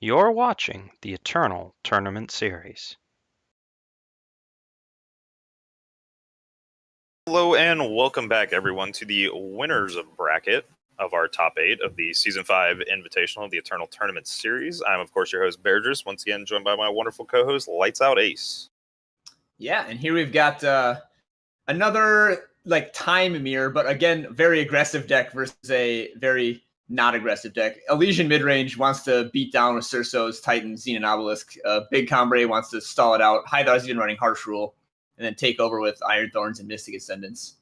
You're watching the Eternal Tournament Series. Hello and welcome back, everyone, to the winners of bracket of our top 8 of the Season 5 Invitational of the Eternal Tournament Series. I'm, of course, your host, Bairdrus, once again joined by my wonderful co-host, LighsOutAce. Yeah, and here we've got another time mirror, but again, very aggressive deck versus a very not aggressive deck. Elysian Midrange wants to beat down with Cerso's Titan, Xenon Obelisk. Big Combre wants to stall it out. Hythar's even running Harsh Rule, and then take over with Iron Thorns and Mystic Ascendants.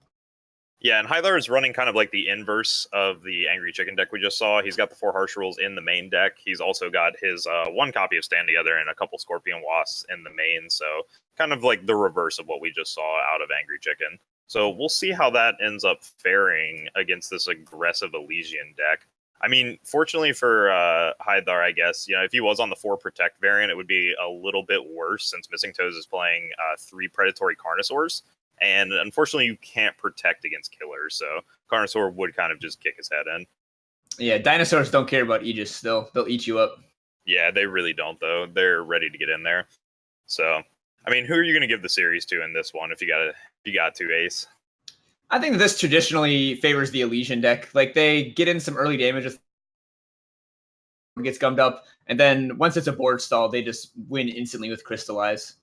Yeah, and Hythar is running kind of like the inverse of the Angry Chicken deck we just saw. He's got the 4 Harsh Rules in the main deck. He's also got his 1 copy of Stand Together and a couple Scorpion Wasps in the main, so kind of like the reverse of what we just saw out of Angry Chicken. So we'll see how that ends up faring against this aggressive Elysian deck. I mean, fortunately for Hythar, I guess, if he was on the 4 Protect variant, it would be a little bit worse since Missingtoez is playing 3 Predatory Carnosaurs. And unfortunately, you can't protect against killers, so Carnosaur would kind of just kick his head in. Yeah, dinosaurs don't care about Aegis still. They'll eat you up. Yeah, they really don't, though. They're ready to get in there. So, I mean, who are you going to give the series to in this one if you got to, Ace? I think this traditionally favors the Elysian deck. Like, they get in some early damage, gets gummed up, and then once it's a board stall, they just win instantly with Crystallize.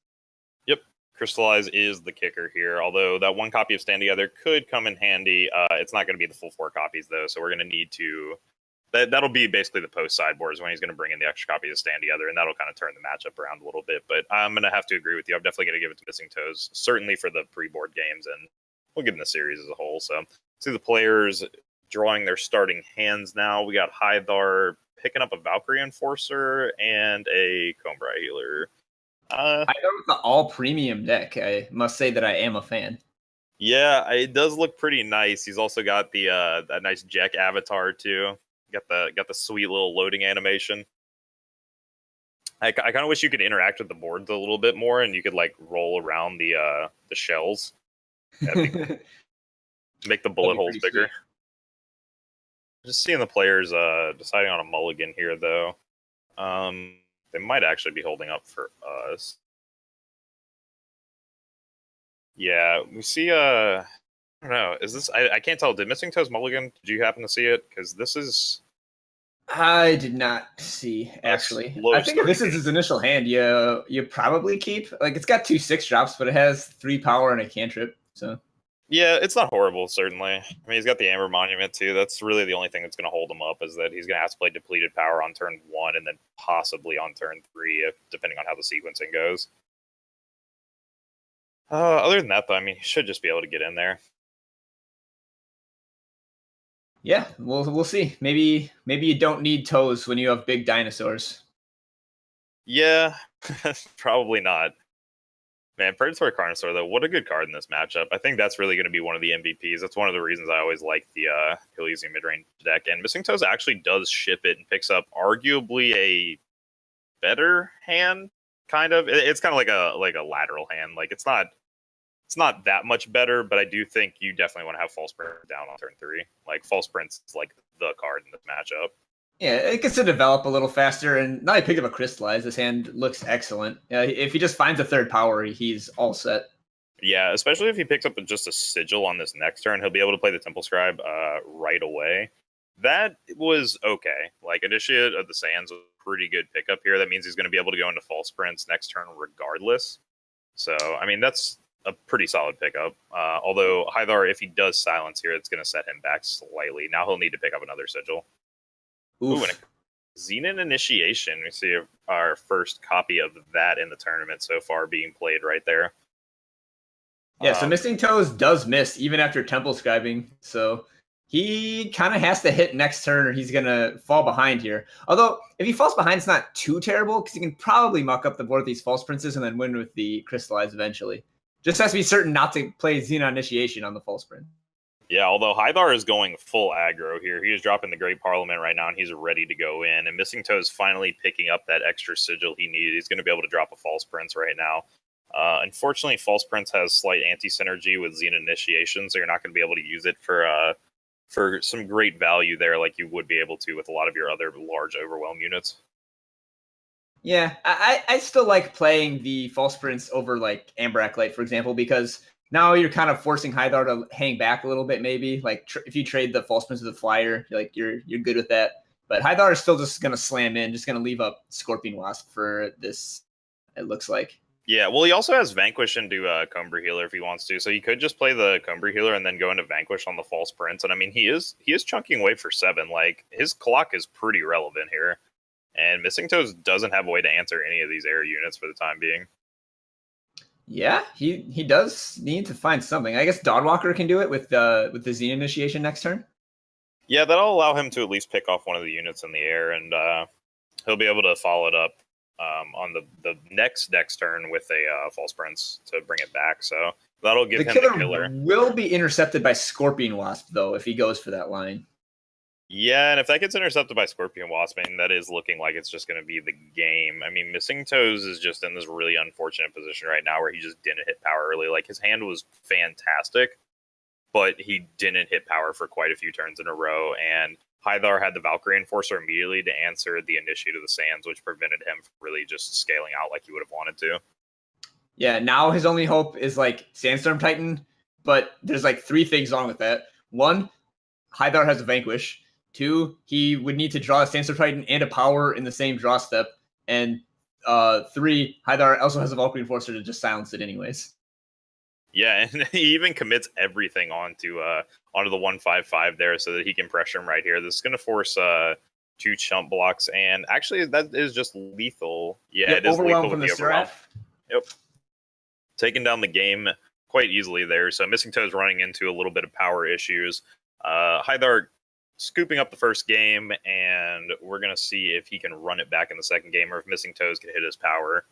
Yep, Crystallize is the kicker here, although that 1 copy of Stand Together could come in handy. It's not going to be the full 4 copies, though, so we're going to need to... That'll be basically the post sideboards when he's going to bring in the extra copies of Stand Together, and that'll kind of turn the matchup around a little bit. But I'm going to have to agree with you. I'm definitely going to give it to Missingtoez, certainly for the pre-board games, and we'll give them the series as a whole. So, see the players drawing their starting hands now. We got Hythar picking up a Valkyrie Enforcer and a Combra Healer. I go with the all-premium deck. I must say that I am a fan. Yeah, it does look pretty nice. He's also got the that nice Jack avatar, too. Got the sweet little loading animation. I kind of wish you could interact with the boards a little bit more, and you could like roll around the shells. Make the bullet holes bigger. Sweet. Just seeing the players deciding on a mulligan here, though. They might actually be holding up for us. Yeah, we see I don't know. Is this? I can't tell. Did Missingtoez mulligan? Did you happen to see it? Because this is. I did not see, actually. I think if this is his initial hand, you probably keep. Like, it's got 2 6-drops, but it has 3 power and a cantrip. So. Yeah, it's not horrible, certainly. I mean, he's got the Amber Monument, too. That's really the only thing that's going to hold him up, is that he's going to have to play depleted power on turn 1 and then possibly on turn 3, depending on how the sequencing goes. Other than that, though, I mean, he should just be able to get in there. Yeah, we'll see. Maybe you don't need toes when you have big dinosaurs. Yeah, probably not. Man, Predatory Carnosaur, though, what a good card in this matchup. I think that's really going to be one of the MVPs. That's one of the reasons I always like the Elysian midrange deck. And Missingtoez actually does ship it and picks up arguably a better hand, kind of. It's kind of like a lateral hand. Like, it's not that much better, but I do think you definitely want to have False Print down on turn 3. Like, False Print's like the card in this matchup. Yeah, it gets to develop a little faster, and now he picked up a Crystallize. This hand looks excellent. If he just finds a 3rd power, he's all set. Yeah, especially if he picks up just a Sigil on this next turn, he'll be able to play the Temple Scribe right away. That was okay. Like, Initiate of the Sands was a pretty good pickup here. That means he's going to be able to go into False Prints next turn regardless. So, I mean, that's a pretty solid pickup. Although Hythar, if he does silence here, it's going to set him back slightly. Now he'll need to pick up another Sigil. Ooh, and a Xenon Initiation. We see our first copy of that in the tournament so far being played right there. Yeah, so Missingtoez does miss even after Temple Scribing. So he kind of has to hit next turn or he's going to fall behind here. Although, if he falls behind, it's not too terrible because he can probably muck up the board with these False Princes and then win with the Crystallize eventually. Just has to be certain not to play Xenon Initiation on the False Print. Yeah, although Hythar is going full aggro here. He is dropping the Great Parliament right now, and he's ready to go in. And Missingtoez finally picking up that extra Sigil he needed. He's going to be able to drop a False Prince right now. Unfortunately, False Prince has slight anti-synergy with Xenon Initiation, so you're not going to be able to use it for some great value there like you would be able to with a lot of your other large Overwhelm units. Yeah, I still like playing the False Prince over like Amber Acolyte, for example, because now you're kind of forcing Hythar to hang back a little bit, maybe. Like if you trade the False Prince with the Flyer, you're good with that. But Hythar is still just gonna slam in, just gonna leave up Scorpion Wasp for this. It looks like. Yeah, well, he also has Vanquish into Cumber Healer if he wants to, so he could just play the Cumber Healer and then go into Vanquish on the False Prince. And I mean, he is chunking away for 7. Like his clock is pretty relevant here, and Missingtoez doesn't have a way to answer any of these air units for the time being. Yeah, he does need to find something. I guess Dawnwalker can do it with the Xena initiation next turn. Yeah, that'll allow him to at least pick off one of the units in the air, and he'll be able to follow it up on the next turn with a False Prince to bring it back. So that'll give him the killer. Will be intercepted by Scorpion Wasp, though, if he goes for that line. Yeah, and if that gets intercepted by Scorpion Wasp, I mean, that is looking like it's just going to be the game. I mean, Missingtoez is just in this really unfortunate position right now where he just didn't hit power early. Like, his hand was fantastic, but he didn't hit power for quite a few turns in a row, and Hythar had the Valkyrie Enforcer immediately to answer the Initiate of the Sands, which prevented him from really just scaling out like he would have wanted to. Yeah, now his only hope is, like, Sandstorm Titan, but there's, like, 3 things wrong with that. 1, Hythar has a Vanquish. 2, he would need to draw a Sandstorm Titan and a power in the same draw step. And 3, Hythar also has a Valkyrie Enforcer to just silence it anyways. Yeah, and he even commits everything onto the 1/5/5 there so that he can pressure him right here. This is going to force 2 chump blocks, and actually that is just lethal. Yeah, it is lethal with the overwhelm. Yep. Taking down the game quite easily there. So Missingtoez running into a little bit of power issues. Hythar scooping up the first game, and we're going to see if he can run it back in the second game or if Missingtoez can hit his power.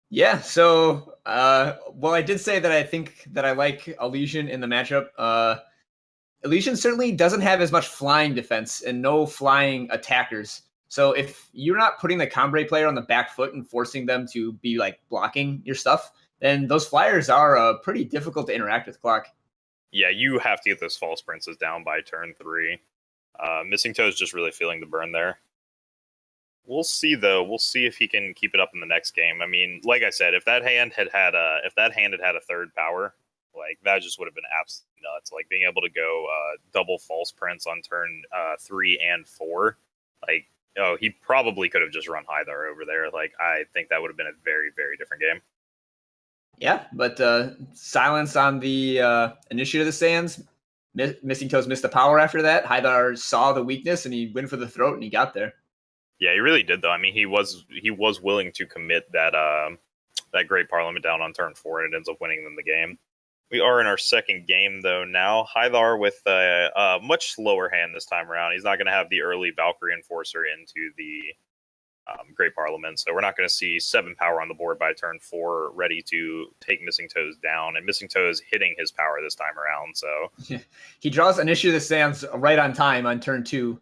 Yeah, so, well, I did say that I think that I like Elysian in the matchup. Elysian certainly doesn't have as much flying defense and no flying attackers. So if you're not putting the Cambrai player on the back foot and forcing them to be, like, blocking your stuff, then those flyers are pretty difficult to interact with clock. Yeah, you have to get those False Princes down by turn 3. Missingtoez just really feeling the burn there. We'll see, though. We'll see if he can keep it up in the next game. I mean, like I said, if that hand had had a third power, like that just would have been absolutely nuts. Like being able to go double False Prince on turn 3 and 4. Like, oh, he probably could have just run Hythar over there. Like, I think that would have been a very, very different game. Yeah, but silence on the Initiate of the Sands. Missingtoez missed the power after that. Hythar saw the weakness and he went for the throat and he got there. Yeah, he really did, though. I mean, he was willing to commit that Great Parliament down on turn 4, and it ends up winning them the game. We are in our second game, though, now. Hythar with a much slower hand this time around. He's not going to have the early Valkyrie Enforcer into the Great Parliament, so we're not going to see 7 power on the board by turn 4, ready to take Missingtoez down, and Missingtoez hitting his power this time around, so... He draws Initiate of the Sands right on time on turn 2.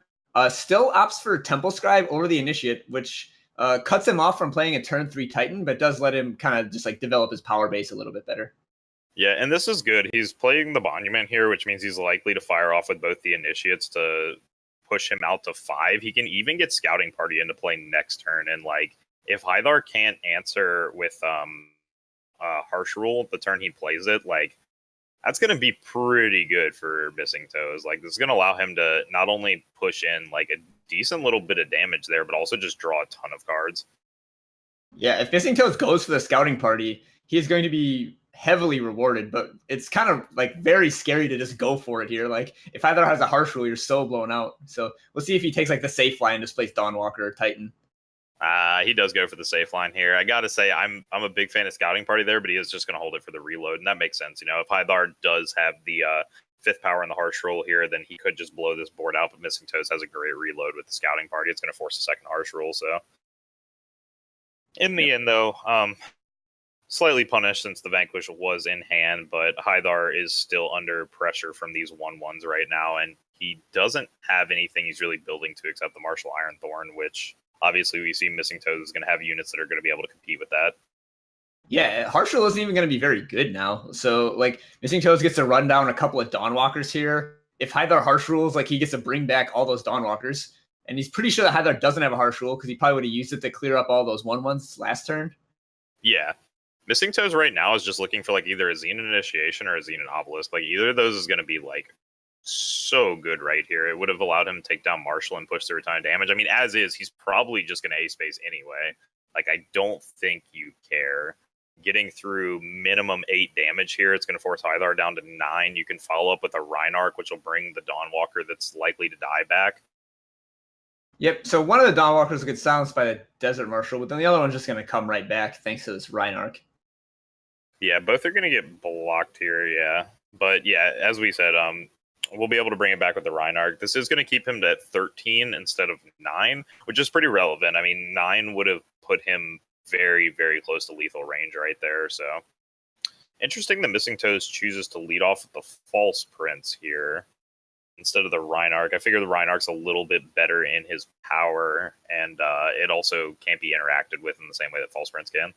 Still opts for Temple Scribe over the Initiate, which cuts him off from playing a turn 3 Titan, but does let him kind of just like develop his power base a little bit better. Yeah, and this is good. He's playing the Monument here, which means he's likely to fire off with both the Initiates to push him out to 5. He can even get Scouting Party into play next turn, and like if Hythar can't answer with Harsh Rule the turn he plays it, like that's going to be pretty good for Missingtoez. Like, this is going to allow him to not only push in, like, a decent little bit of damage there, but also just draw a ton of cards. Yeah, if Missingtoez goes for the Scouting Party, he's going to be heavily rewarded, but it's kind of, like, very scary to just go for it here. Like, if Hythar has a Harsh Rule, you're so blown out. So, we'll see if he takes, like, the safe line and just plays Dawnwalker or Titan. He does go for the safe line here. I gotta say, I'm a big fan of Scouting Party there, but he is just going to hold it for the reload, and that makes sense. You know, if Hythar does have the 5th power in the Harsh Rule here, then he could just blow this board out, but Missingtoez has a great reload with the Scouting Party. It's going to force a second Harsh Rule, so... In the end, though, slightly punished since the Vanquish was in hand, but Hythar is still under pressure from these 1/1s right now, and he doesn't have anything he's really building to except the Martial Iron Thorn, which... Obviously, we see Missingtoez is going to have units that are going to be able to compete with that. Yeah, Harsh Rule isn't even going to be very good now. So, like, Missingtoez gets to run down a couple of Dawnwalkers here. If Hythar Harsh Rules, like, he gets to bring back all those Dawnwalkers. And he's pretty sure that Hythar doesn't have a harsh rule because he probably would have used it to clear up all those 1/1s last turn. Yeah. Missingtoez right now is just looking for like either a Xenon Initiation or a Xenon Obelisk. Like either of those is going to be like so good right here. It would have allowed him to take down Marshall and push through a ton of damage. I mean, as is, he's probably just going to ace base anyway. Like, I don't think you care. Getting through minimum 8 damage here, it's going to force Hythar down to 9. You can follow up with a Reinarch, which will bring the Dawnwalker that's likely to die back. Yep, so one of the Dawnwalkers will get silenced by the Desert Marshal, but then the other one's just going to come right back thanks to this Reinarch. Yeah, both are going to get blocked here, yeah. But yeah, as we said, we'll be able to bring it back with the Reinarch. This is going to keep him to 13 instead of 9, which is pretty relevant. I mean, 9 would have put him very, very close to lethal range right there. So interesting that Missingtoez chooses to lead off with the False Prince here instead of the Reinarch. I figure the Reinarch's a little bit better in his power, and it also can't be interacted with in the same way that False Prince can.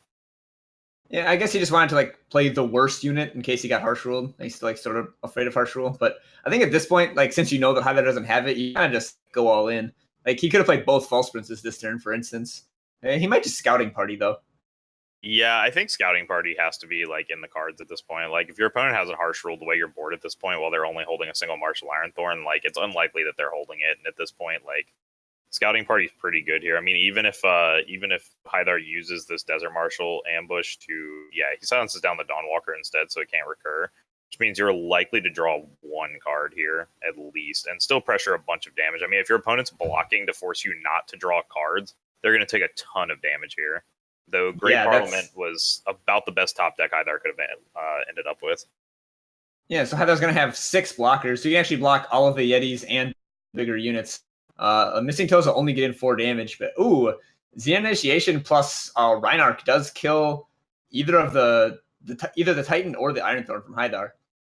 Yeah, I guess he just wanted to like play the worst unit in case he got harsh ruled. He's like sort of afraid of harsh rule. But I think at this point, like since you know that Hythar doesn't have it, you kind of just go all in. Like he could have played both False Princes this turn, for instance. He might just Scouting Party though. Yeah, I think Scouting Party has to be like in the cards at this point. Like if your opponent has a harsh rule the way you're bored at this point while they're only holding a single Marshall Ironthorn, like it's unlikely that they're holding it. And at this point, like Scouting Party's pretty good here. I mean, even if Hythar uses this Desert Marshal ambush to, he silences down the Dawnwalker instead, so it can't recur, which means you're likely to draw 1 card here at least, and still pressure a bunch of damage. I mean, if your opponent's blocking to force you not to draw cards, they're going to take a ton of damage here. Though Great Parliament was about the best top deck Hythar could have ended up with. Yeah, so Hythar's going to have 6 blockers, so you can actually block all of the Yetis and bigger units. Missingtoez will only get in 4 damage, but Xenon Initiation plus Reinarch does kill either of either the Titan or the Ironthorn from Hythar.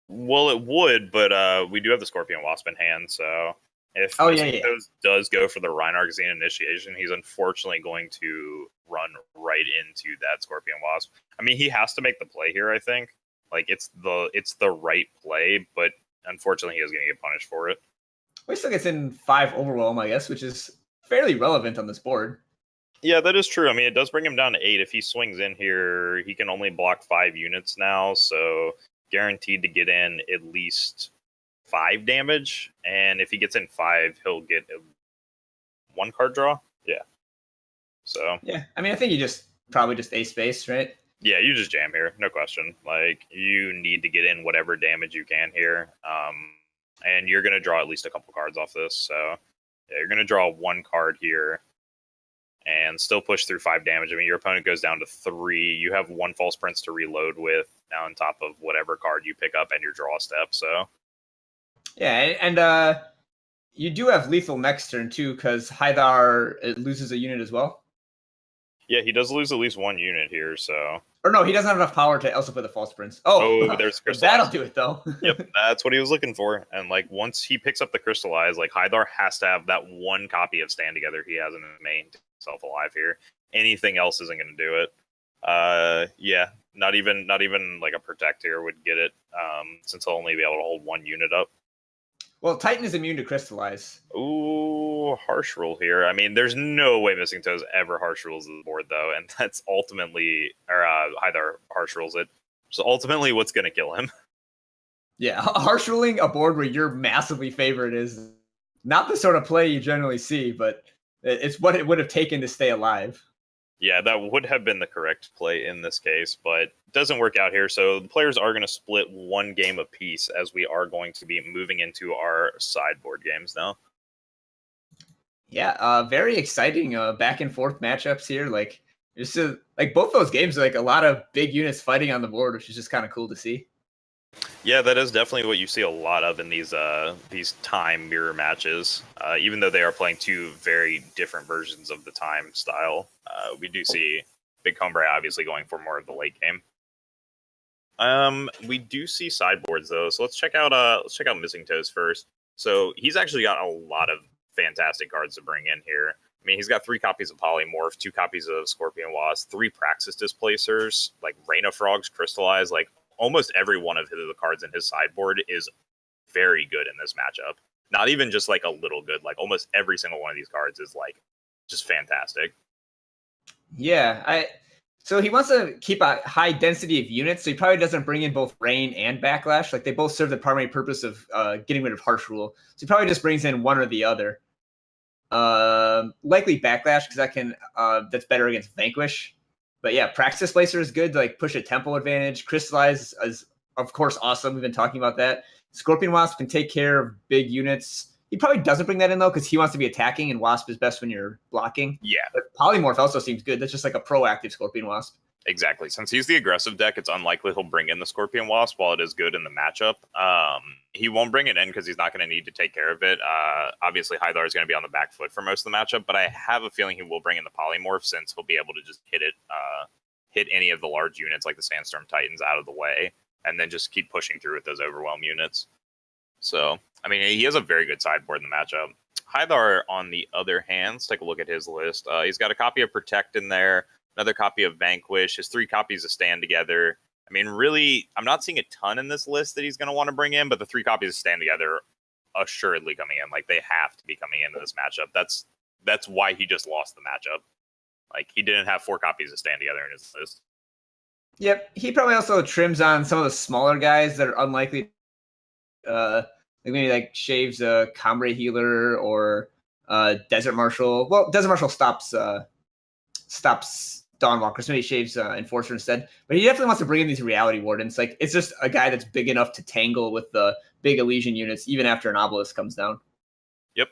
Well, it would, but we do have the Scorpion Wasp in hand, so if Missingtoez does go for the Reinarch Xenon Initiation, he's unfortunately going to run right into that Scorpion Wasp. I mean, he has to make the play here, I think. Like, it's the right play, but unfortunately, he is going to get punished for it. He still gets in 5 Overwhelm, I guess, which is fairly relevant on this board. Yeah, that is true. I mean, it does bring him down to 8. If he swings in here, he can only block 5 units now, so guaranteed to get in at least 5 damage. And if he gets in 5, he'll get a 1 card draw. Yeah. So. Yeah, I mean, I think you probably just ace base, right? Yeah, you just jam here, no question. Like, you need to get in whatever damage you can here. And you're going to draw at least a couple cards off this. So, yeah, you're going to draw 1 card here and still push through 5 damage. I mean, your opponent goes down to 3. You have 1 False Prince to reload with now on top of whatever card you pick up and your draw step. So, yeah, and you do have lethal next turn, too, because Hythar loses a unit as well. Yeah, he does lose at least 1 unit here, so. Or no, he doesn't have enough power to also play the False Prince. There's Crystallize. That'll do it, though. Yep, that's what he was looking for. And, like, once he picks up the Crystallize, like, Hythar has to have that 1 copy of Stand Together he has in his main to keep himself alive here. Anything else isn't going to do it. Yeah, not even like a Protect here would get it, since he'll only be able to hold 1 unit up. Well, Titan is immune to Crystallize. Ooh, harsh rule here. I mean, there's no way Missingtoez ever harsh rules the board, though, and that's ultimately, or Hythar harsh rules it. So ultimately, what's going to kill him? Yeah, harsh ruling a board where you're massively favored is not the sort of play you generally see, but it's what it would have taken to stay alive. Yeah, that would have been the correct play in this case, but it doesn't work out here. So the players are going to split 1 game apiece as we are going to be moving into our sideboard games now. Yeah, very exciting back and forth matchups here. Like, just like both those games, like a lot of big units fighting on the board, which is just kind of cool to see. Yeah, that is definitely what you see a lot of in these time mirror matches. Even though they are playing 2 very different versions of the time style, we do see Big Cumbre obviously going for more of the late game. We do see sideboards though, so let's check out Missingtoez first. So he's actually got a lot of fantastic cards to bring in here. I mean, he's got 3 copies of Polymorph, 2 copies of Scorpion Wasp, 3 Praxis Displacers, like Rain of Frogs, Crystallize, like almost every one of the cards in his sideboard is very good in this matchup. Not even just like a little good. Like almost every single one of these cards is like just fantastic. Yeah, so he wants to keep a high density of units, so he probably doesn't bring in both Rain and Backlash. Like they both serve the primary purpose of getting rid of Harsh Rule. So he probably just brings in one or the other. Likely Backlash because that's better against Vanquish. But yeah, Praxis Displacer is good to like push a tempo advantage. Crystallize is of course awesome. We've been talking about that. Scorpion Wasp can take care of big units. He probably doesn't bring that in though because he wants to be attacking, and Wasp is best when you're blocking. Yeah, but Polymorph also seems good. That's just like a proactive Scorpion Wasp. Exactly. Since he's the aggressive deck, it's unlikely he'll bring in the Scorpion Wasp while it is good in the matchup. He won't bring it in because he's not going to need to take care of it. Obviously, Hythar is going to be on the back foot for most of the matchup, but I have a feeling he will bring in the Polymorph since he'll be able to just hit any of the large units like the Sandstorm Titans out of the way, and then just keep pushing through with those Overwhelm units. So, I mean, he has a very good sideboard in the matchup. Hythar, on the other hand, let's take a look at his list. He's got a copy of Protect in there, another copy of Vanquish, his 3 copies of Stand Together. I mean, really, I'm not seeing a ton in this list that he's going to want to bring in, but the 3 copies of Stand Together are assuredly coming in. Like, they have to be coming into this matchup. That's why he just lost the matchup. Like, he didn't have 4 copies of Stand Together in his list. Yep, he probably also trims on some of the smaller guys that are unlikely. Like maybe like shaves a Combre Healer or Desert Marshal. Well, Desert Marshal stops Dawnwalker, so maybe shaves Enforcer instead. But he definitely wants to bring in these Reality Wardens. Like it's just a guy that's big enough to tangle with the big Elysian units, even after an Obelisk comes down. Yep.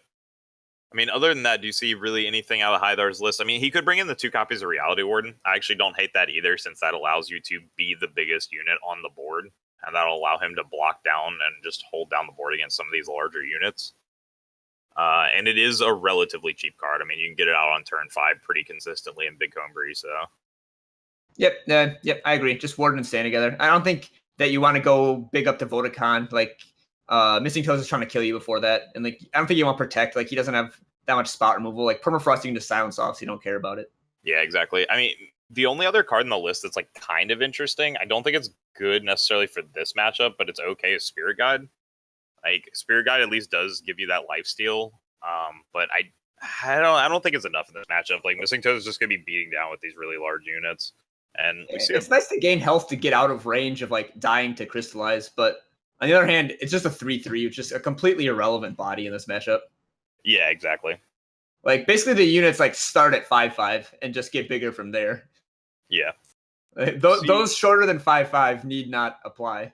I mean, other than that, do you see really anything out of Hythar's list? I mean, he could bring in the 2 copies of Reality Warden. I actually don't hate that either, since that allows you to be the biggest unit on the board, and that'll allow him to block down and just hold down the board against some of these larger units. And it is a relatively cheap card. I mean, you can get it out on turn 5 pretty consistently in Big Homebrew, so... Yep, I agree. Just Warden and Stand Together. I don't think that you want to go big up to Vodacon. Like, Missingtoez is trying to kill you before that. And, like, I don't think you want Protect. Like, he doesn't have that much spot removal. Like, Permafrost, you can just silence off, so you don't care about it. Yeah, exactly. I mean, the only other card in the list that's, like, kind of interesting, I don't think it's good necessarily for this matchup, but it's okay, is Spirit Guide. Like, Spirit Guide at least does give you that lifesteal, but I don't think it's enough in this matchup. Like, Missingtoez is just going to be beating down with these really large units. And it's nice to gain health to get out of range of like dying to crystallize, but on the other hand, it's just a 3/3, which is a completely irrelevant body in this matchup. Yeah, exactly. Like basically the units like start at 5/5 and just get bigger from there. Yeah. Those shorter than 5/5 need not apply.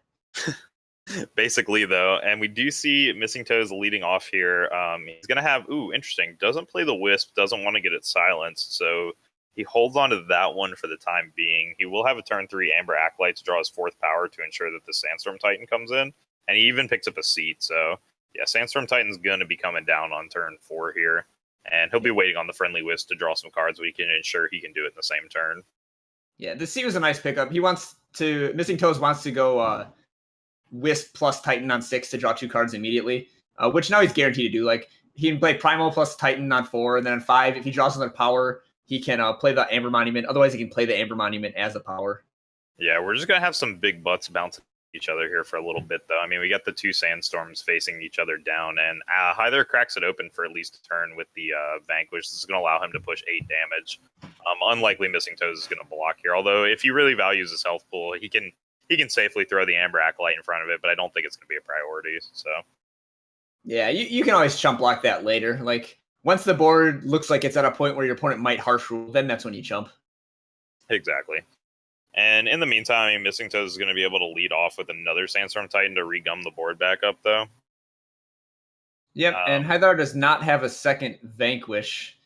Basically, though, and we do see Missingtoez leading off here. He's going to have, interesting, doesn't play the Wisp, doesn't want to get it silenced, so he holds on to that one for the time being. He will have a turn 3 Amber Acolyte to draw his 4th power to ensure that the Sandstorm Titan comes in, and he even picks up a seat, so yeah, Sandstorm Titan's going to be coming down on turn 4 here, and he'll be waiting on the friendly Wisp to draw some cards so he can ensure he can do it in the same turn. Yeah, the seat was a nice pickup. Missingtoez wants to go Wisp plus Titan on 6 to draw 2 cards immediately, which now he's guaranteed to do. Like, he can play Primal plus Titan on 4, and then on 5, if he draws another power, he can play the Amber Monument. Otherwise, he can play the Amber Monument as a power. Yeah, we're just going to have some big butts bouncing each other here for a little bit, though. I mean, we got the 2 Sandstorms facing each other down, and Hythar cracks it open for at least a turn with the Vanquish. This is going to allow him to push 8 damage. Unlikely Missingtoez is going to block here, although if he really values his health pool, he can safely throw the Amber Acolyte in front of it, but I don't think it's going to be a priority, so... Yeah, you can always chump block that later. Like, once the board looks like it's at a point where your opponent might harsh rule, then that's when you chump. Exactly. And in the meantime, I mean, Missingtoez is going to be able to lead off with another Sandstorm Titan to regum the board back up, though. Yep, and Hythar does not have a second Vanquish.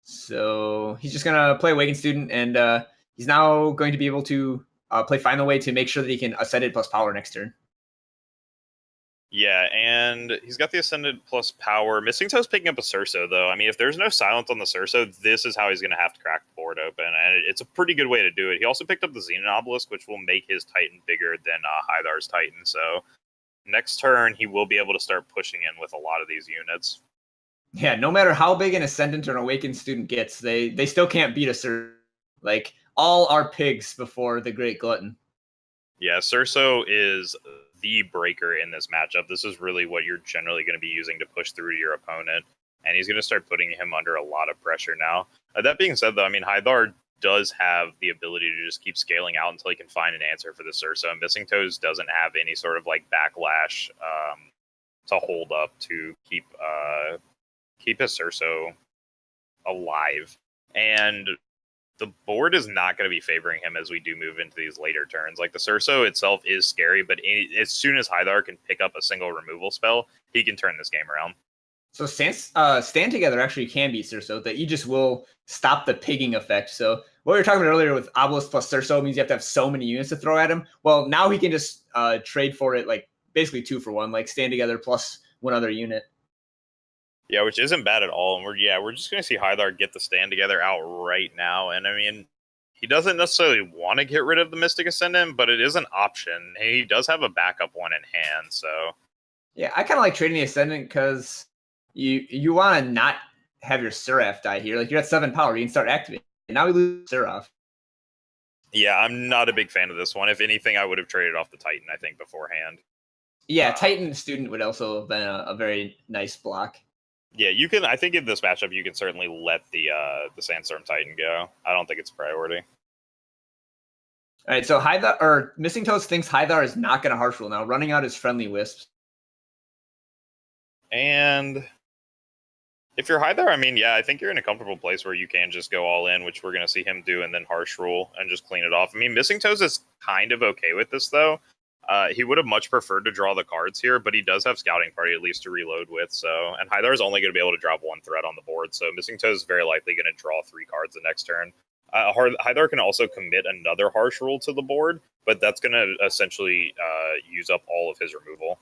So he's just going to play Awakened Student, and he's now going to be able to play Find the Way to make sure that he can Ascended plus Power next turn. Yeah, and he's got the Ascended plus Power. Missingtoez picking up a Surso, though. I mean, if there's no silence on the Surso, this is how he's going to have to crack the board open, and it's a pretty good way to do it. He also picked up the Xenon Obelisk, which will make his Titan bigger than Hythar's Titan, so next turn he will be able to start pushing in with a lot of these units. Yeah, no matter how big an Ascendant or an Awakened Student gets, they still can't beat a Surso. Like, all are pigs before the Great Glutton. Yeah, Surso is the breaker in this matchup. This is really what you're generally going to be using to push through to your opponent, and he's going to start putting him under a lot of pressure now. That being said, though, I mean, Hythar does have the ability to just keep scaling out until he can find an answer for the Surso. And Missingtoez doesn't have any sort of like backlash to hold up to keep his Surso alive. And the board is not going to be favoring him as we do move into these later turns. Like, the Surso itself is scary, but as soon as Hythar can pick up a single removal spell, he can turn this game around. So stand together actually can be Surso. The Aegis will stop the pigging effect. So what we were talking about earlier with Obelisk plus Surso means you have to have so many units to throw at him. Well, now he can just trade for it, like basically 2 for 1, like stand together plus one other unit. Yeah, which isn't bad at all. And we're just going to see Hythar get the stand together out right now. And I mean, he doesn't necessarily want to get rid of the Mystic Ascendant, but it is an option. He does have a backup one in hand, so yeah, I kind of like trading the Ascendant because you want to not have your Seraph die here. Like, you're at 7 power, you can start activating. And now we lose Seraph. Yeah, I'm not a big fan of this one. If anything, I would have traded off the Titan, I think, beforehand. Yeah, Titan Student would also have been a very nice block. Yeah, you can. I think in this matchup, you can certainly let the Sandstorm Titan go. I don't think it's a priority. All right, so Missingtoez thinks Hythar is not going to Harsh Rule now, running out his Friendly Wisps. And if you're Hythar, I mean, yeah, I think you're in a comfortable place where you can just go all in, which we're going to see him do, and then Harsh Rule and just clean it off. I mean, Missingtoez is kind of okay with this, though. He would have much preferred to draw the cards here, but he does have Scouting Party at least to reload with. So, and Hythar is only going to be able to drop 1 threat on the board, so Missingtoez is very likely going to draw 3 cards the next turn. Hythar can also commit another Harsh Rule to the board, but that's going to essentially use up all of his removal.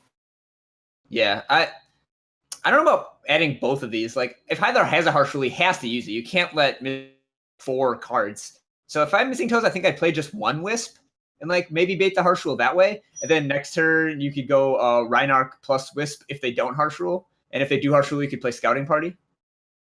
Yeah, I don't know about adding both of these. Like, if Hythar has a Harsh Rule, he has to use it. You can't let 4 cards. So if I'm Missingtoez, I think I'd play just 1 Wisp and like maybe bait the Harsh Rule that way. And then next turn you could go Reinarch plus Wisp if they don't Harsh Rule. And if they do Harsh Rule, you could play Scouting Party.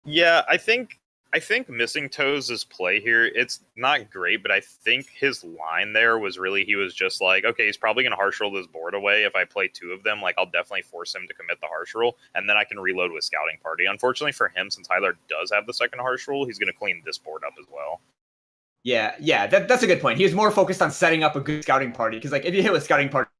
Yeah, I think Missingtoez's play here, it's not great, but I think his line there was really, he was just like, okay, he's probably going to Harsh Rule this board away. If I play 2 of them, like, I'll definitely force him to commit the Harsh Rule, and then I can reload with Scouting Party. Unfortunately for him, since Hythar does have the second Harsh Rule, he's going to clean this board up as well. Yeah, that's a good point. He was more focused on setting up a good Scouting Party, because like if you hit with Scouting Party,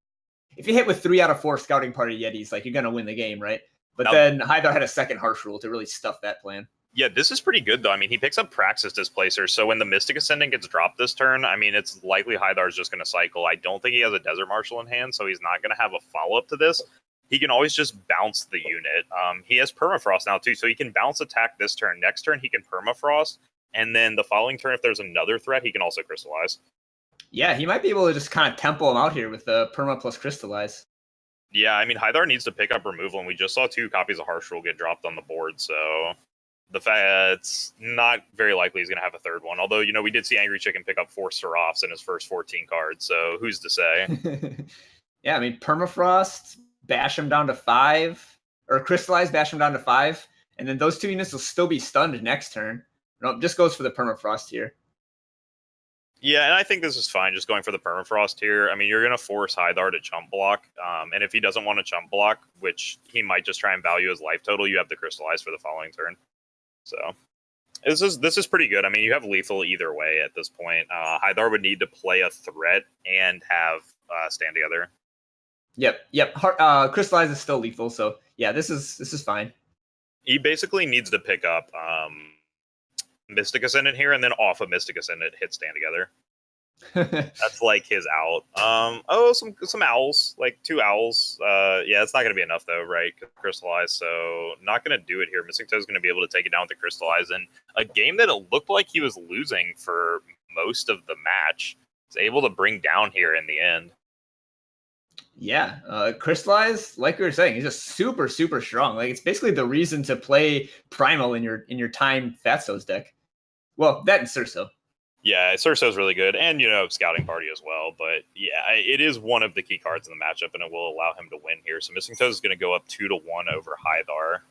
if you hit with 3 out of 4 Scouting Party Yetis, like, you're going to win the game, right? But then Hythar had a second Harsh Rule to really stuff that plan. Yeah, this is pretty good, though. I mean, he picks up Praxis Displacer, so when the Mystic Ascendant gets dropped this turn, I mean, it's likely Hythar's just going to cycle. I don't think he has a Desert Marshal in hand, so he's not going to have a follow-up to this. He can always just bounce the unit. He has Permafrost now, too, so he can bounce attack this turn. Next turn, he can Permafrost, and then the following turn, if there's another threat, he can also Crystallize. Yeah, he might be able to just kind of tempo him out here with the Perma plus Crystallize. Yeah, I mean, Hythar needs to pick up removal, and we just saw 2 copies of Harsh Rule get dropped on the board, so the fact it's not very likely he's going to have a third one. Although, you know, we did see Angry Chicken pick up 4 Seraphs in his first 14 cards, so who's to say? Yeah, I mean, Permafrost, bash him down to 5, or Crystallize, bash him down to 5, and then those 2 units will still be stunned next turn. Nope, just goes for the Permafrost here. Yeah, and I think this is fine, just going for the Permafrost here. I mean, you're going to force Hythar to chump block, and if he doesn't want to chump block, which he might just try and value his life total, you have to Crystallize for the following turn. So this is pretty good. I mean, you have lethal either way at this point. Hythar would need to play a threat and have stand together. Yep. Crystallize is still lethal, so yeah, this is fine. He basically needs to pick up Mystic Ascendant here, and then off of Mystic Ascendant, hit stand together. That's like his out. Some owls, like 2 owls. Yeah, it's not going to be enough though, right? Crystallize, so not going to do it here. Missingtoez is going to be able to take it down with the Crystallize, and a game that it looked like he was losing for most of the match is able to bring down here in the end. Yeah, Crystallize, like we were saying, he's just super strong. Like, it's basically the reason to play Primal in your time Fatso's deck. Well, that and Surso. Yeah, Surso's really good, and, you know, Scouting Party as well. But yeah, it is one of the key cards in the matchup, and it will allow him to win here. So Missingtoez is going to go up 2-1 over Hythar,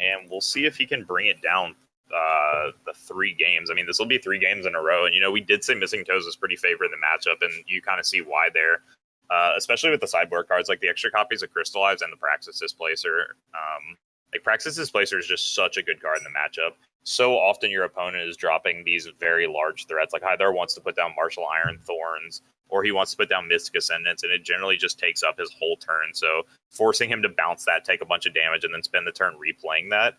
and we'll see if he can bring it down the 3 games. I mean, this will be 3 games in a row, and, you know, we did say Missingtoez is pretty favored in the matchup, and you kind of see why there. especially with the sideboard cards, like the extra copies of Crystallize and the Praxis Displacer. Like Praxis Displacer is just such a good card in the matchup. So often your opponent is dropping these very large threats. Like Hythar wants to put down Martial Iron Thorns, or he wants to put down Mystic Ascendants, and it generally just takes up his whole turn. So forcing him to bounce that, take a bunch of damage, and then spend the turn replaying that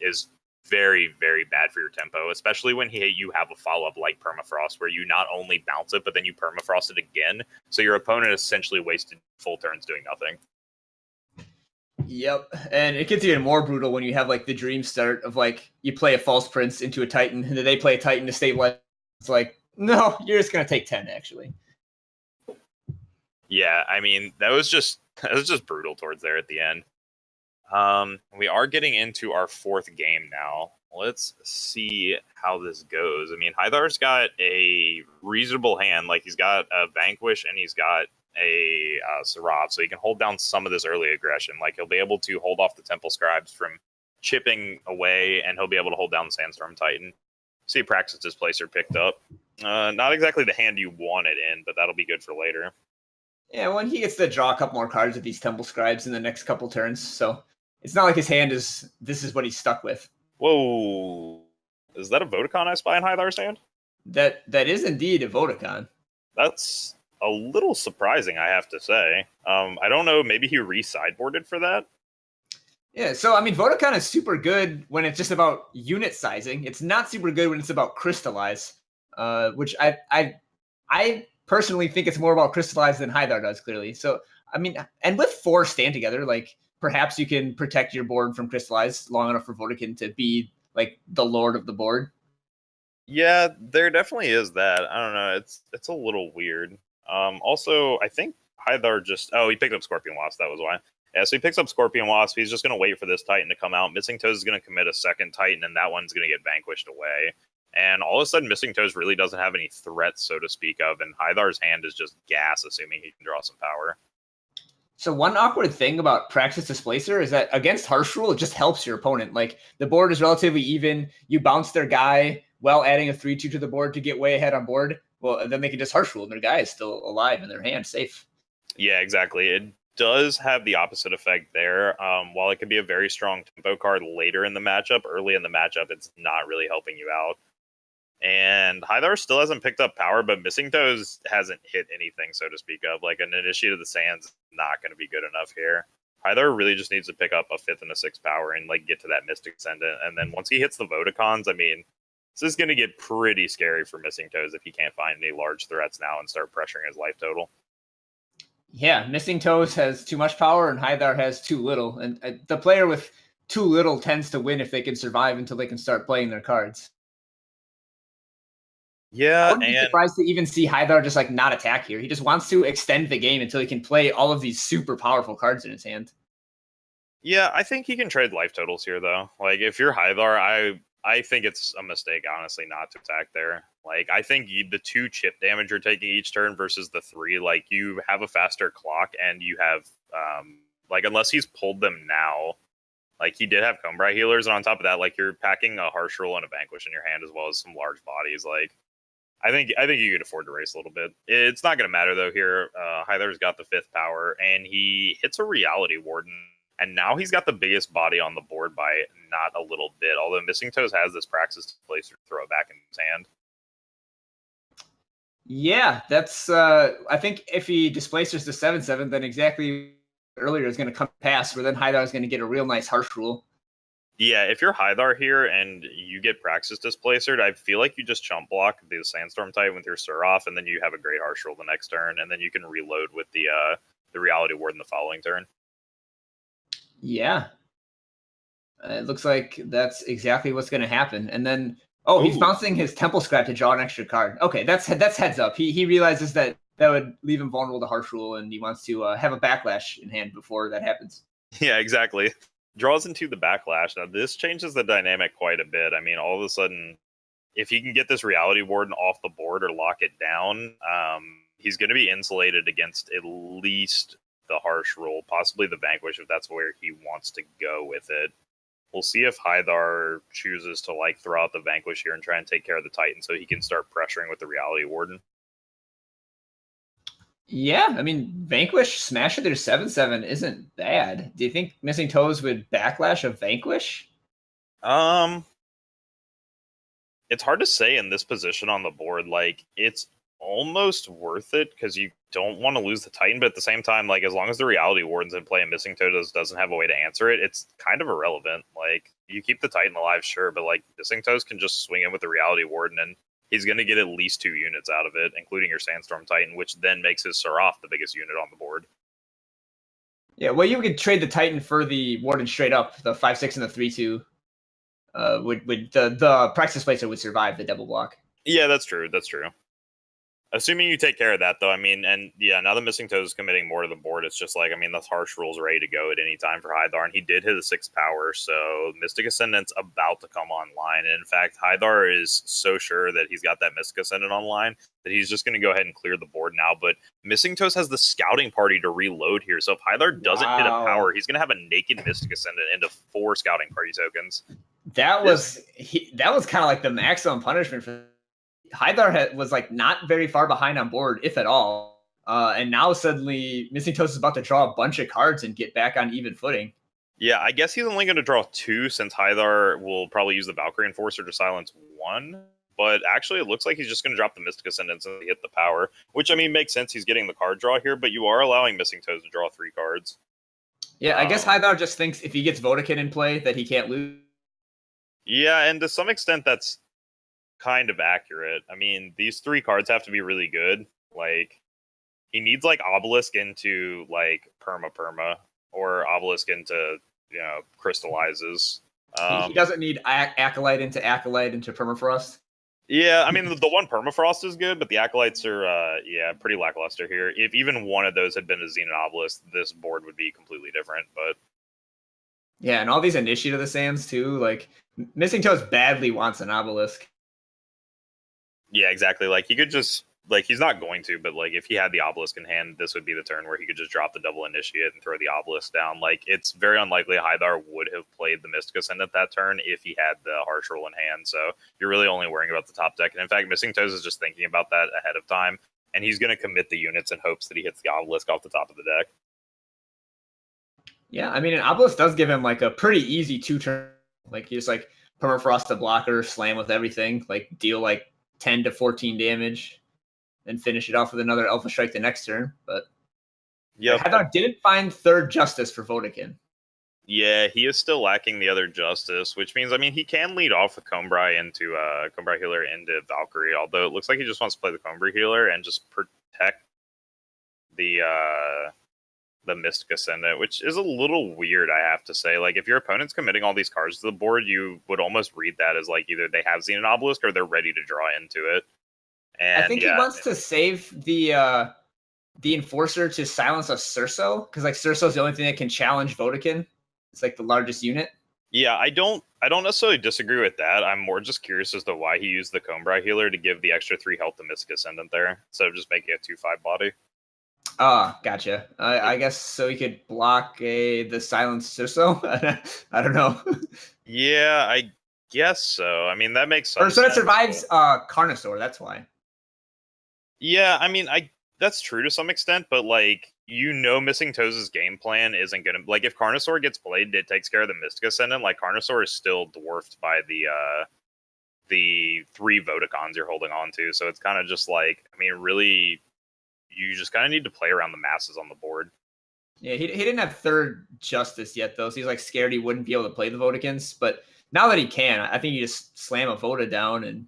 is very, very bad for your tempo, especially when you have a follow-up like Permafrost, where you not only bounce it, but then you Permafrost it again. So your opponent essentially wasted full turns doing nothing. Yep, and it gets even more brutal when you have like the dream start of like you play a False Prince into a Titan, and then they play a Titan to stabilize. It's like, no, you're just gonna take 10 actually. Yeah, I mean that was just brutal towards there at the end. We are getting into our fourth game now. Let's see how this goes. I mean, Hythar's got a reasonable hand. Like, he's got a Vanquish and he's got a Seraph, so he can hold down some of this early aggression. Like, he'll be able to hold off the Temple Scribes from chipping away, and he'll be able to hold down the Sandstorm Titan. See, Praxis Displacer picked up. Not exactly the hand you want it in, but that'll be good for later. Yeah, when he gets to draw a couple more cards with these Temple Scribes in the next couple turns, so it's not like his hand is, this is what he's stuck with. Whoa. Is that a Vodacon I spy in Hythar's hand? That is indeed a Vodacon. That's a little surprising, I have to say. I don't know, maybe he re-sideboarded for that? Yeah, so I mean, Vodacon is super good when it's just about unit sizing. It's not super good when it's about Crystallize, which I personally think it's more about Crystallize than Hythar does, clearly. So, I mean, and with 4 stand together, like, perhaps you can protect your board from Crystallize long enough for Vodacon to be, like, the lord of the board. Yeah, there definitely is that. I don't know, it's a little weird. Also, I think Hythar just... Oh, he picked up Scorpion Wasp, that was why. Yeah, so he picks up Scorpion Wasp. He's just going to wait for this Titan to come out. Missingtoez is going to commit a second Titan, and that one's going to get vanquished away. And all of a sudden, Missingtoez really doesn't have any threats, so to speak of, and Hythar's hand is just gas, assuming he can draw some power. So one awkward thing about Praxis Displacer is that against Harsh Rule, it just helps your opponent. Like, the board is relatively even. You bounce their guy while adding a 3-2 to the board to get way ahead on board. Well, then they can just Harsh Rule, and their guy is still alive in their hand, safe. Yeah, exactly. It does have the opposite effect there. While it can be a very strong tempo card later in the matchup, early in the matchup, it's not really helping you out. And Hythar still hasn't picked up power, but Missingtoez hasn't hit anything, so to speak of. Like, an Initiate of the Sands is not going to be good enough here. Hythar really just needs to pick up a 5th and a 6th power and, like, get to that Mystic Ascendant. And then once he hits the Vodacons, I mean, this is going to get pretty scary for Missingtoez if he can't find any large threats now and start pressuring his life total. Yeah, Missingtoez has too much power and Hythar has too little. And the player with too little tends to win if they can survive until they can start playing their cards. Yeah, I wouldn't be surprised to even see Hythar just like not attack here. He just wants to extend the game until he can play all of these super powerful cards in his hand. Yeah, I think he can trade life totals here, though. Like, if you're Hythar, I think it's a mistake, honestly, not to attack there. Like, I think the 2 chip damage you're taking each turn versus the 3, like, you have a faster clock, and you have, like, unless he's pulled them now, like, he did have Combrai healers, and on top of that, like, you're packing a Harsh Rule and a Vanquish in your hand, as well as some large bodies. Like, I think you could afford to race a little bit. It's not going to matter, though, here. Hythar's got the 5th power, and he hits a Reality Warden. And now he's got the biggest body on the board by not a little bit, although Missingtoez has this Praxis Displacer to throw it back in his hand. Yeah, that's, I think if he displaces the 7/7, then exactly earlier is going to come past, where then Hythar is going to get a real nice Harsh Rule. Yeah, if you're Hythar here and you get Praxis Displacered, I feel like you just chump block the Sandstorm type with your Seraph, and then you have a great Harsh Rule the next turn, and then you can reload with the Reality Warden the following turn. Yeah. It looks like that's exactly what's going to happen. And then, oh, he's bouncing his Temple Scrap to draw an extra card. Okay, that's heads up. He realizes that would leave him vulnerable to Harsh Rule, and he wants to have a Backlash in hand before that happens. Yeah, exactly. Draws into the Backlash. Now, this changes the dynamic quite a bit. I mean, all of a sudden, if he can get this Reality Warden off the board or lock it down, he's going to be insulated against at least the Harsh Rule, possibly the Vanquish, if that's where he wants to go with it. We'll see if Hythar chooses to, like, throw out the Vanquish here and try and take care of the Titan so he can start pressuring with the Reality Warden. Yeah, I mean, Vanquish Smash It their 7/7 isn't bad. Do you think Missingtoez would backlash a Vanquish? Um, it's hard to say in this position on the board. Like, it's almost worth it because you don't want to lose the Titan, but at the same time, like, as long as the Reality Warden's in play and Missingtoez doesn't have a way to answer it, it's kind of irrelevant. Like, you keep the Titan alive, sure, but like Missingtoez can just swing in with the Reality Warden and he's going to get at least 2 units out of it, including your Sandstorm Titan, which then makes his Seraph the biggest unit on the board. Yeah, well, you could trade the Titan for the Warden straight up, the 5/6 and the 3/2. Would the Praxis Placer would survive the double block. Yeah, that's true. That's true. Assuming you take care of that, though, I mean, and yeah, now that Missingtoez is committing more to the board, it's just like, I mean, the harsh rule's ready to go at any time for Hythar, and he did hit a 6 power, so Mystic Ascendant's about to come online. And in fact, Hythar is so sure that he's got that Mystic Ascendant online that he's just going to go ahead and clear the board now. But Missingtoez has the scouting party to reload here, so if Hythar doesn't hit a power, he's going to have a naked Mystic Ascendant into 4 scouting party tokens. That was kind of like the maximum punishment for Hythar. Was like not very far behind on board, if at all. And now suddenly Missingtoez is about to draw a bunch of cards and get back on even footing. Yeah, I guess he's only going to draw 2 since Hythar will probably use the Valkyrie Enforcer to silence 1. But actually, it looks like he's just going to drop the Mystic Ascendants and hit the power, which, I mean, makes sense. He's getting the card draw here, but you are allowing Missingtoez to draw 3 cards. Yeah, I guess Hythar just thinks if he gets Vodakith in play that he can't lose. Yeah, and to some extent, that's kind of accurate. I mean, these 3 cards have to be really good. Like, he needs, like, Obelisk into, like, Perma, or Obelisk into, Crystallizes. He doesn't need Acolyte into Permafrost. Yeah, I mean, the one Permafrost is good, but the Acolytes are, pretty lackluster here. If even one of those had been a Zenith Obelisk, this board would be completely different, but... Yeah, and all these Initiate of the Sands, too. Like, Missingtoez badly wants an Obelisk. Yeah, exactly. Like, he could just... Like, he's not going to, but, like, if he had the Obelisk in hand, this would be the turn where he could just drop the double Initiate and throw the Obelisk down. Like, it's very unlikely Hythar would have played the Mystic Ascendant that turn if he had the Harsh Rule in hand, so you're really only worrying about the top deck. And in fact, Missingtoez is just thinking about that ahead of time, and he's going to commit the units in hopes that he hits the Obelisk off the top of the deck. Yeah, I mean, an Obelisk does give him, like, a pretty easy 2-turn. Like, he just, like, Permafrost the blocker, slam with everything, like, deal, like, 10 to 14 damage. And finish it off with another Alpha Strike the next turn. But Hythar didn't find third Justice for Vodakith. Yeah, he is still lacking the other Justice, which means, I mean, he can lead off with Combray into Combray Healer into Valkyrie, although it looks like he just wants to play the Combray Healer and just protect the Mystic Ascendant, which is a little weird, I have to say. Like, if your opponent's committing all these cards to the board, you would almost read that as, like, either they have Zenith Obelisk or they're ready to draw into it. And, I think he wants to save the Enforcer to silence a Cerso, because like Cerso's the only thing that can challenge Vodakith. It's like the largest unit. Yeah, I don't necessarily disagree with that. I'm more just curious as to why he used the Combray Healer to give the extra 3 health to Mystic Ascendant there, instead of just making a 2/5 body. Gotcha. I guess so he could block the silenced Cerso. I don't know. Yeah, I guess so. I mean, that makes sense. Or so it survives Carnosaur, that's why. Yeah, I mean, that's true to some extent, but like, Missingtoez's game plan isn't gonna, like, if Carnosaur gets played, it takes care of the Mystic Ascendant. Like, Carnosaur is still dwarfed by the 3 Vodacons you're holding on to, so it's kind of just like, I mean, really, you just kind of need to play around the masses on the board. Yeah, he didn't have third Justice yet, though, so he's like scared he wouldn't be able to play the Vodakins. But now that he can, I think you just slam a Voda down and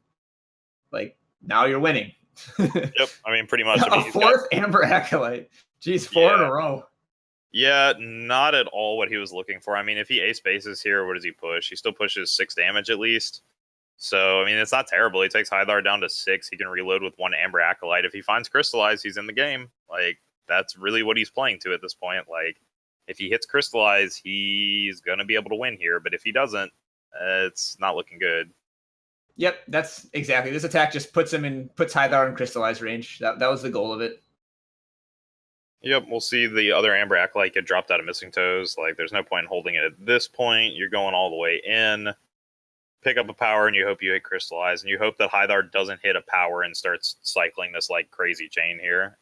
like now you're winning. Yep, I mean, pretty much. A 4th Amber Acolyte. Jeez, 4 in a row. Yeah, not at all what he was looking for. I mean, if he ace bases here, what does he push? He still pushes 6 damage at least. So, I mean, it's not terrible. He takes Hythar down to 6. He can reload with 1 Amber Acolyte. If he finds Crystallize, he's in the game. Like, that's really what he's playing to at this point. Like, if he hits Crystallize, he's going to be able to win here. But if he doesn't, it's not looking good. Yep, that's exactly. This attack just puts Hythar in Crystallize range. That was the goal of it. Yep, we'll see the other Amber Acolyte get dropped out of Missingtoez. Like, there's no point in holding it at this point. You're going all the way in. pick up a power and you hope you hit Crystallize, and you hope that Hythar doesn't hit a power and starts cycling this like crazy chain here.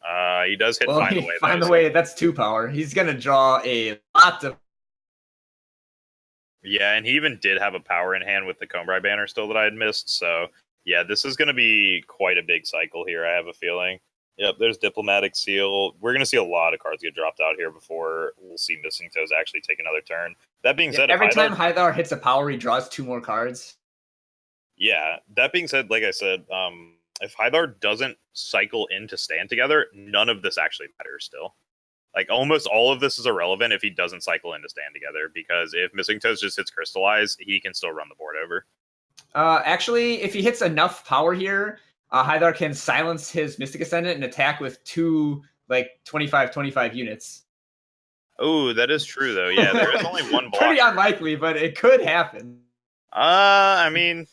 He does hit Find the Way. Find the Way, that's 2 power. He's gonna draw a lot of. Yeah, and he even did have a power in hand with the Combri banner still that I had missed. So yeah, this is gonna be quite a big cycle here, I have a feeling. Yep, there's Diplomatic Seal. We're going to see a lot of cards get dropped out here before we'll see Missingtoez actually take another turn. That being said, every time Hythar hits a power, he draws 2 more cards. Yeah, that being said, like I said, if Hythar doesn't cycle in to stand together, none of this actually matters still. Like, almost all of this is irrelevant if he doesn't cycle in to stand together, because if Missingtoez just hits Crystallize, he can still run the board over. Actually, if he hits enough power here, Hythar can silence his Mystic Ascendant and attack with 2, like, 25 units. Oh, that is true, though. Yeah, there is only one block. Pretty unlikely, but it could happen. I mean,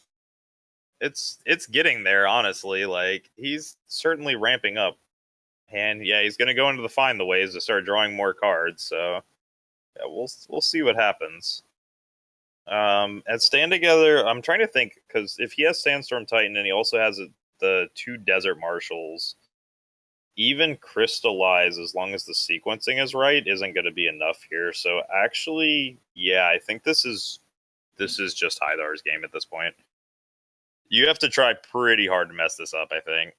it's getting there, honestly. Like, he's certainly ramping up. And, yeah, he's going to go into the Find the Ways to start drawing more cards, so yeah, we'll see what happens. At Stand Together, I'm trying to think, because if he has Sandstorm Titan and he also has the 2 Desert Marshals, even Crystallize, as long as the sequencing is right, isn't going to be enough here. So actually, yeah, I think this is just Hythar's game at this point. You have to try pretty hard to mess this up, I think.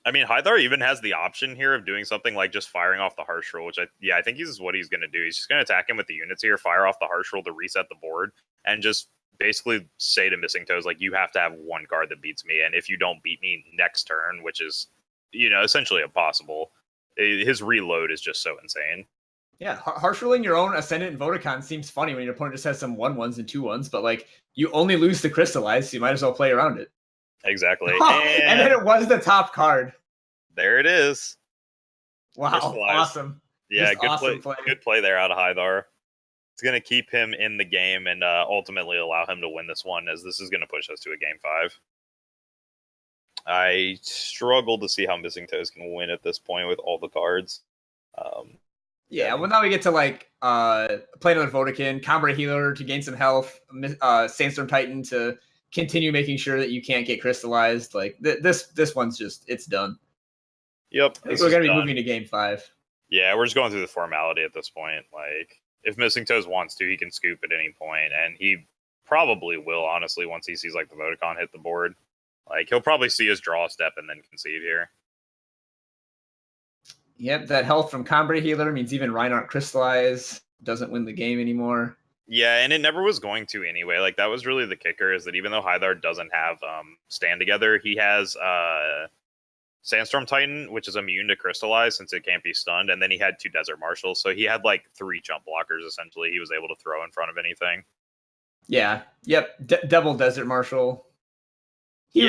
I mean, Hythar even has the option here of doing something like just firing off the Harsh Roll, which I think this is what he's going to do. He's just going to attack him with the units here, fire off the Harsh Roll to reset the board, and just basically say to Missingtoez, like, you have to have 1 card that beats me, and if you don't beat me next turn, which is, essentially impossible, his reload is just so insane. Yeah, Harsh Rolling your own Ascendant and Vodacon seems funny when your opponent just has some 1/1s and 2/1s, but, like, you only lose to Crystallize, so you might as well play around it. Exactly. And then it was the top card. There it is. Wow, awesome. Yeah, good play there out of Hythar. It's going to keep him in the game and ultimately allow him to win this one, as this is going to push us to a game 5. I struggle to see how Missingtoez can win at this point with all the cards. Yeah, well, now we get to, like, play another Vodacon, Combra Healer to gain some health, Sandstorm Titan to continue making sure that you can't get Crystallized. Like, this one's just, it's done. Yep. I think we're going to be moving to game 5. Yeah, we're just going through the formality at this point. Like, if Missingtoez wants to, he can scoop at any point, and he probably will, honestly, once he sees, like, the Vodacon hit the board. Like, he'll probably see his draw step and then concede here. Yep, that health from Combra Healer means even Reinhardt Crystallize doesn't win the game anymore. Yeah, and it never was going to anyway. Like, that was really the kicker, is that even though Hythar doesn't have Stand Together, he has Sandstorm Titan, which is immune to Crystallize since it can't be stunned, and then he had 2 Desert Marshals, so he had, like, 3 jump blockers, essentially, he was able to throw in front of anything. Yeah, yep, double Desert Marshal. He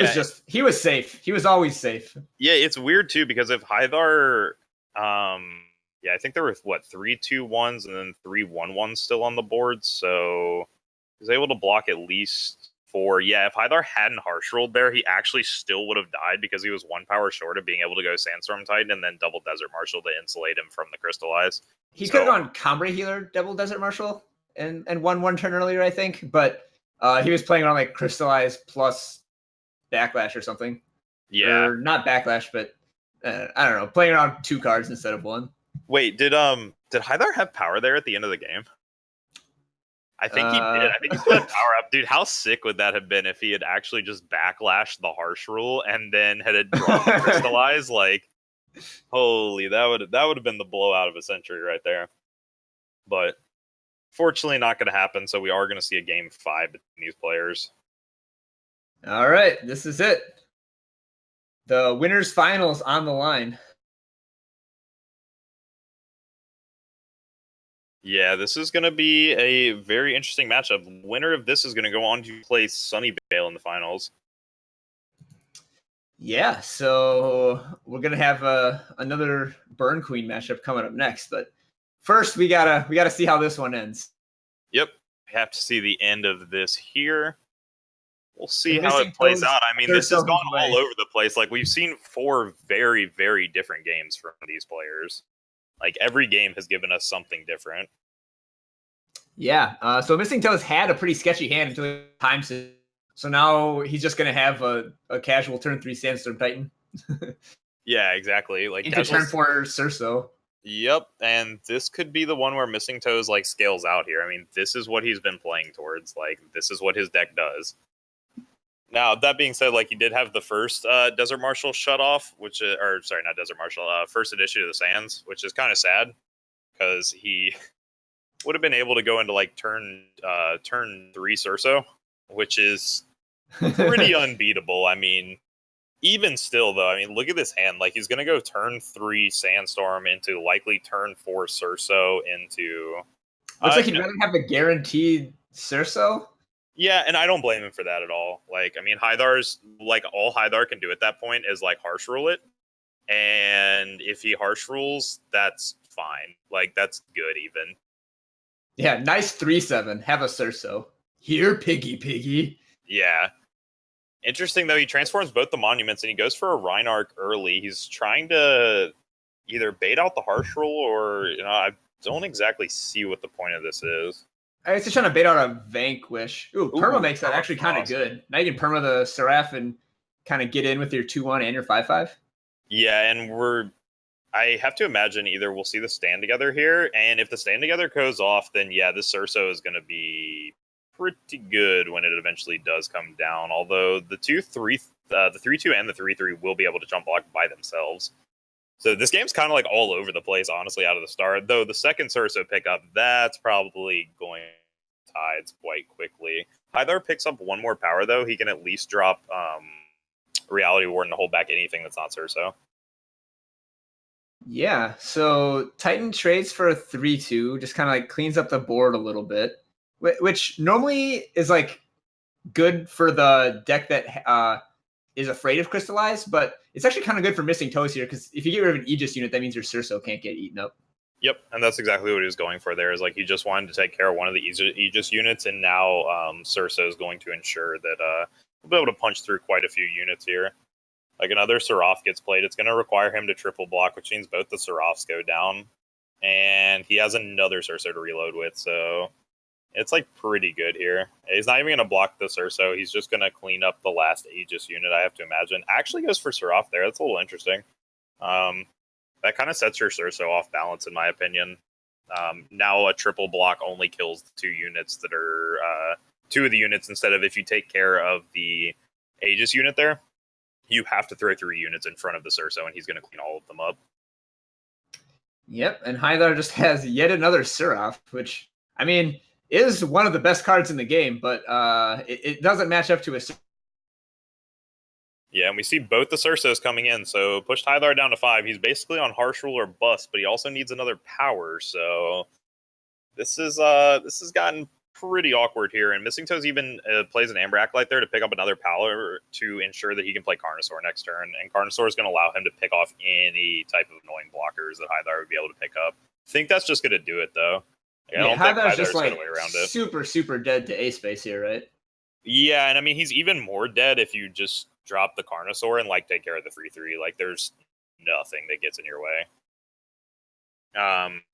was safe. He was always safe. Yeah, it's weird, too, because if Hythar... I think there were, 3 2/1s and then 3 1/1s still on the board, so he was able to block at least 4. Yeah, if Hythar hadn't Harsh Rolled there, he actually still would have died because he was 1 power short of being able to go Sandstorm Titan and then double Desert Marshal to insulate him from the Crystallize. He could have gone Combra Healer, double Desert Marshal, and won 1 turn earlier, I think, but he was playing around, like, Crystallize plus Backlash or something. Yeah. Or not Backlash, but I don't know, playing around 2 cards instead of 1. Wait, did Hythar have power there at the end of the game? I think he did. I think he still had power up. Dude, how sick would that have been if he had actually just backlashed the Harsh Rule and then had drawn the Crystallize? Like, holy, that would have been the blowout of a century right there. But fortunately not going to happen, so we are going to see a game 5 between these players. All right, this is it. The winners finals on the line. Yeah, this is going to be a very interesting matchup. The winner of this is going to go on to play Sunnyvale in the finals. Yeah, so we're going to have another Burn Queen matchup coming up next. But first, we gotta see how this one ends. Yep, we have to see the end of this here. We'll see how it plays out. I mean, this has gone all over the place. Like, we've seen 4 very, very different games from these players. Like, every game has given us something different. Yeah. So Missingtoez had a pretty sketchy hand until time. So now he's just going to have a casual turn 3 Sandstorm Titan. Yeah, exactly. Like into turn 4 Surso. Yep, and this could be the one where Missingtoez like scales out here. I mean, this is what he's been playing towards. Like, this is what his deck does. Now, that being said, like, he did have the first Desert Marshal shut off, which is, or sorry, not Desert Marshal, first edition of the Sands, which is kind of sad because he would have been able to go into like turn 3 Surso, which is pretty unbeatable. I mean, even still, though, I mean, look at this hand. Like, he's going to go turn 3 Sandstorm into likely turn 4 Surso into... Looks like he'd rather have a guaranteed Surso. Yeah, and I don't blame him for that at all. Like, I mean, Hythar's... Like, all Hythar can do at that point is, like, harsh rule it. And if he harsh rules, that's fine. Like, that's good, even. Yeah, nice 3/7. Have a Surso. Here, piggy. Yeah. Interesting, though, he transforms both the monuments, and he goes for a Reinarch early. He's trying to either bait out the harsh rule, or, you know, I don't exactly see what the point of this is. I was just trying to bait out a Vanquish. Ooh, Perma makes that actually kind of good. Now you can Perma the Seraph and kind of get in with your 2/1 and your 5/5. Yeah, and I have to imagine either we'll see the stand together here, and if the stand together goes off, then yeah, this Surso is going to be pretty good when it eventually does come down. Although the 3/2 and the 3/3 will be able to jump block by themselves. So this game's kind of like all over the place, honestly, out of the start. Though the second Surso pickup, that's probably going tides quite quickly. Hythar picks up one more power, though. He can at least drop Reality Warden to hold back anything that's not Surso. Yeah, so Titan trades for a 3/2, just kind of like cleans up the board a little bit, which normally is like good for the deck that is afraid of Crystallize, but it's actually kind of good for Missingtoez here, because if you get rid of an Aegis unit, that means your Surso can't get eaten up. Yep, and that's exactly what he was going for there, is like he just wanted to take care of one of the Aegis units, and now Surso is going to ensure that we'll be able to punch through quite a few units here. Like, another Seraph gets played, it's going to require him to triple block, which means both the Seraphs go down. And he has another Surso to reload with, so it's, like, pretty good here. He's not even going to block the Surso, he's just going to clean up the last Aegis unit, I have to imagine. Actually goes for Seraph there, that's a little interesting. That kind of sets your Surso off balance, in my opinion. Now a triple block only kills the 2 units that are... 2 of the units, instead of if you take care of the Aegis unit there, you have to throw 3 units in front of the Surso, and he's going to clean all of them up. Yep, and Hythar just has yet another Seraph, which, I mean, is one of the best cards in the game, but it doesn't match up to a... Yeah, and we see both the Sursos coming in, so pushed Hythar down to 5. He's basically on Harsh Rule or Bust, but he also needs another power, so this has gotten pretty awkward here, and Missingtoez even plays an Amber Acolyte there to pick up another power to ensure that he can play Carnosaur next turn, and Carnosaur is going to allow him to pick off any type of annoying blockers that Hythar would be able to pick up. I think that's just going to do it, though. Like, I don't think Hythar's just going like to way around it. super dead to A-Space here, right? Yeah, and I mean, he's even more dead if you just drop the Carnosaur and, like, take care of the 3/3. Like, there's nothing that gets in your way.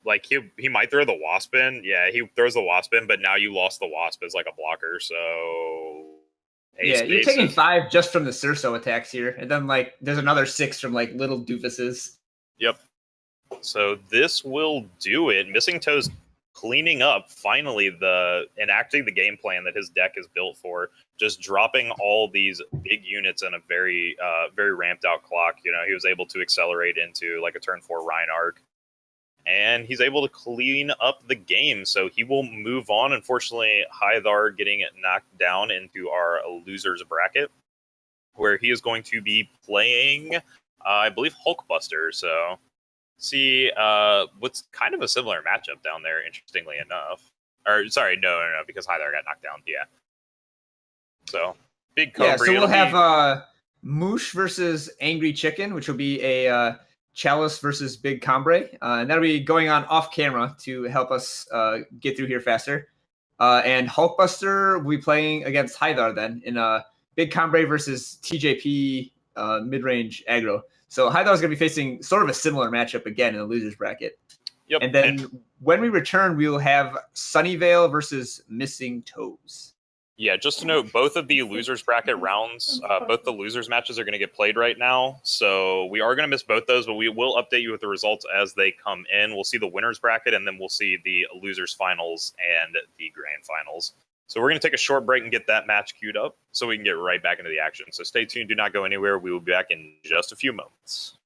Like, he might throw the Wasp in. Yeah, he throws the Wasp in, but now you lost the Wasp as like a blocker, so yeah, you're taking 5 just from the Surso attacks here, and then like there's another 6 from like little doofuses. Yep. So this will do it. Missingtoez cleaning up finally enacting the game plan that his deck is built for, just dropping all these big units in a very ramped out clock. You know, he was able to accelerate into like a turn 4 Reinarch. And he's able to clean up the game, so he will move on. Unfortunately, Hythar getting knocked down into our losers bracket, where he is going to be playing, I believe, Hulkbuster. So, see what's kind of a similar matchup down there, interestingly enough. Or, sorry, no, because Hythar got knocked down. Yeah. So, big Cobra. Yeah, so we'll have Moosh versus Angry Chicken, which will be a... Chalice versus Big Cambrai, and that'll be going on off camera to help us get through here faster. And Hulkbuster will be playing against Hythar then in Big Cambrai versus TJP Midrange aggro. So Hythar's going to be facing sort of a similar matchup again in the losers bracket. Yep. And then when we return, we will have Sunnyvale versus Missingtoez. Yeah, just to note, both of the losers bracket rounds, both the losers matches are going to get played right now. So we are going to miss both those, but we will update you with the results as they come in. We'll see the winners bracket, and then we'll see the losers finals and the grand finals. So we're going to take a short break and get that match queued up so we can get right back into the action. So stay tuned. Do not go anywhere. We will be back in just a few moments.